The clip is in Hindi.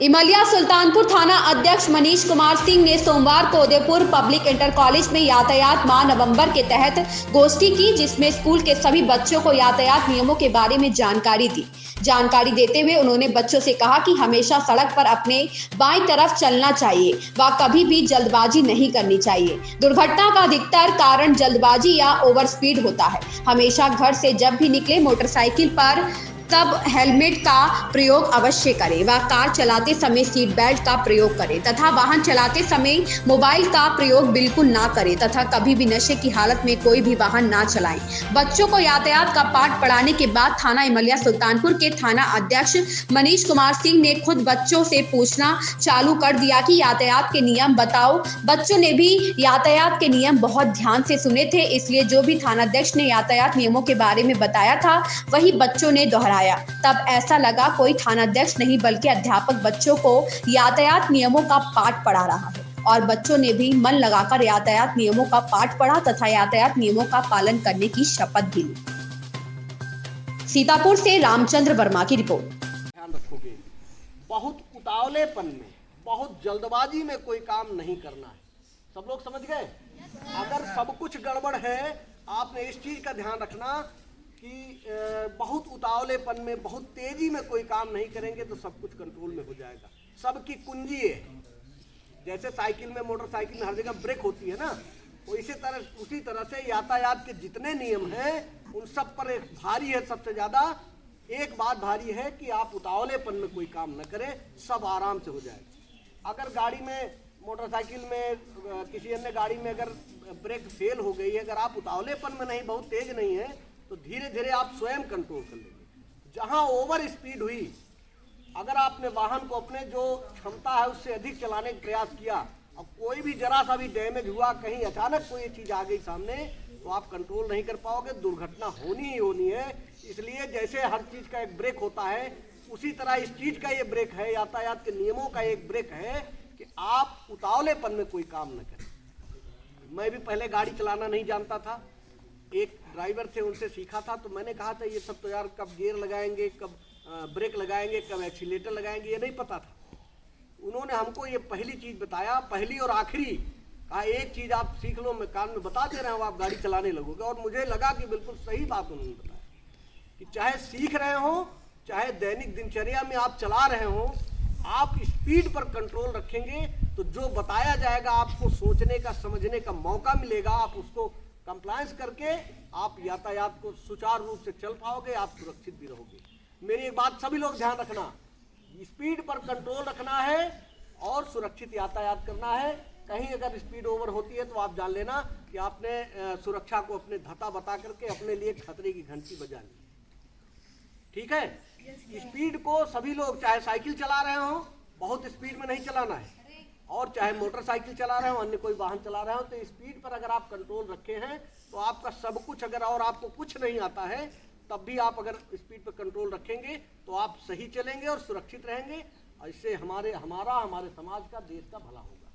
इमलिया सुल्तानपुर थाना अध्यक्ष मनीष कुमार सिंह ने सोमवार को उदयपुर पब्लिक इंटर कॉलेज में यातायात माह नवंबर के तहत गोष्ठी की, जिसमें स्कूल के सभी बच्चों को यातायात नियमों के बारे में जानकारी दी। जानकारी देते हुए उन्होंने बच्चों से कहा कि हमेशा सड़क पर अपने बाईं तरफ चलना चाहिए व कभी भी जल्दबाजी नहीं करनी चाहिए। दुर्घटना का अधिकतर कारण जल्दबाजी या ओवर स्पीड होता है। हमेशा घर से जब भी निकले मोटरसाइकिल पर तब हेलमेट का प्रयोग अवश्य करें व कार चलाते समय सीट बेल्ट का प्रयोग करें तथा वाहन चलाते समय मोबाइल का प्रयोग बिल्कुल ना करें तथा कभी भी नशे की हालत में कोई भी वाहन ना चलाएं। बच्चों को यातायात का पाठ पढ़ाने के बाद थाना इमलिया सुल्तानपुर के थाना अध्यक्ष मनीष कुमार सिंह ने खुद बच्चों से पूछना चालू कर दिया कि यातायात के नियम बताओ। बच्चों ने भी यातायात के नियम बहुत ध्यान से सुने थे, इसलिए जो भी थानाध्यक्ष ने यातायात नियमों के बारे में बताया था वही बच्चों ने दोहराया। तब ऐसा लगा कोई थानाध्यक्ष नहीं बल्कि अध्यापक बच्चों को यातायात नियमों का पाठ पढ़ा रहा है और बच्चों ने भी मन लगाकर यातायात नियमों का पाठ पढ़ा तथा यातायात नियमों का पालन करने की शपथ भी ली। सीतापुर से रामचंद्र वर्मा की रिपोर्ट। ध्यान रखोगे, बहुत उतावलेपन में, बहुत जल्दबाजी में कोई काम नहीं करना है। सब लोग समझ गए? अगर सब कुछ गड़बड़ है, आपने इस चीज का ध्यान रखना कि बहुत उतावलेपन में, बहुत तेजी में कोई काम नहीं करेंगे तो सब कुछ कंट्रोल में हो जाएगा। सबकी कुंजी है, जैसे साइकिल में, मोटरसाइकिल में हर जगह ब्रेक होती है ना, तो उसी तरह से यातायात के जितने नियम हैं उन सब पर एक भारी है। सबसे ज्यादा एक बात भारी है कि आप उतावलेपन में कोई काम न करें, सब आराम से हो जाएगा। अगर गाड़ी में, मोटरसाइकिल में, किसी अन्य गाड़ी में अगर ब्रेक फेल हो गई है, अगर आप उतावलेपन में नहीं, बहुत तेज नहीं है, तो धीरे धीरे आप स्वयं कंट्रोल कर लेंगे। जहां ओवर स्पीड हुई, अगर आपने वाहन को अपने जो क्षमता है उससे अधिक चलाने का प्रयास किया और कोई भी जरा सा भी डैमेज हुआ, कहीं अचानक कोई चीज आ गई सामने, तो आप कंट्रोल नहीं कर पाओगे, दुर्घटना होनी ही होनी है। इसलिए जैसे हर चीज का एक ब्रेक होता है, उसी तरह इस चीज का ये ब्रेक है, यातायात के नियमों का एक ब्रेक है कि आप उतावलेपन में कोई काम न करें। मैं भी पहले गाड़ी चलाना नहीं जानता था, एक ड्राइवर थे उनसे सीखा था, तो मैंने कहा था ये सब तो यार कब गियर लगाएंगे, कब ब्रेक लगाएंगे, कब एक्सीलेटर लगाएंगे, ये नहीं पता था। उन्होंने हमको ये पहली चीज बताया, पहली और आखिरी, कहा एक चीज आप सीख लो, मैं कान में बता दे रहा हूँ, आप गाड़ी चलाने लगोगे। और मुझे लगा कि बिल्कुल सही बात उन्होंने बताया कि चाहे सीख रहे हो, चाहे दैनिक दिनचर्या में आप चला रहे हो, आप स्पीड पर कंट्रोल रखेंगे तो जो बताया जाएगा आपको सोचने का, समझने का मौका मिलेगा, आप उसको कंप्लायंस करके आप यातायात को सुचारू रूप से चल पाओगे, आप सुरक्षित भी रहोगे। मेरी एक बात सभी लोग ध्यान रखना, स्पीड पर कंट्रोल रखना है और सुरक्षित यातायात करना है। कहीं अगर स्पीड ओवर होती है तो आप जान लेना कि आपने सुरक्षा को अपने धता बता करके अपने लिए खतरे की घंटी बजा ली। ठीक है? स्पीड को सभी लोग, चाहे साइकिल चला रहे हो, बहुत स्पीड में नहीं चलाना है, और चाहे मोटरसाइकिल चला रहे हो, अन्य कोई वाहन चला रहे हो, तो स्पीड पर अगर आप कंट्रोल रखे हैं तो आपका सब कुछ, अगर और आपको कुछ नहीं आता है तब भी आप अगर स्पीड पर कंट्रोल रखेंगे तो आप सही चलेंगे और सुरक्षित रहेंगे। इससे हमारे समाज का, देश का भला होगा।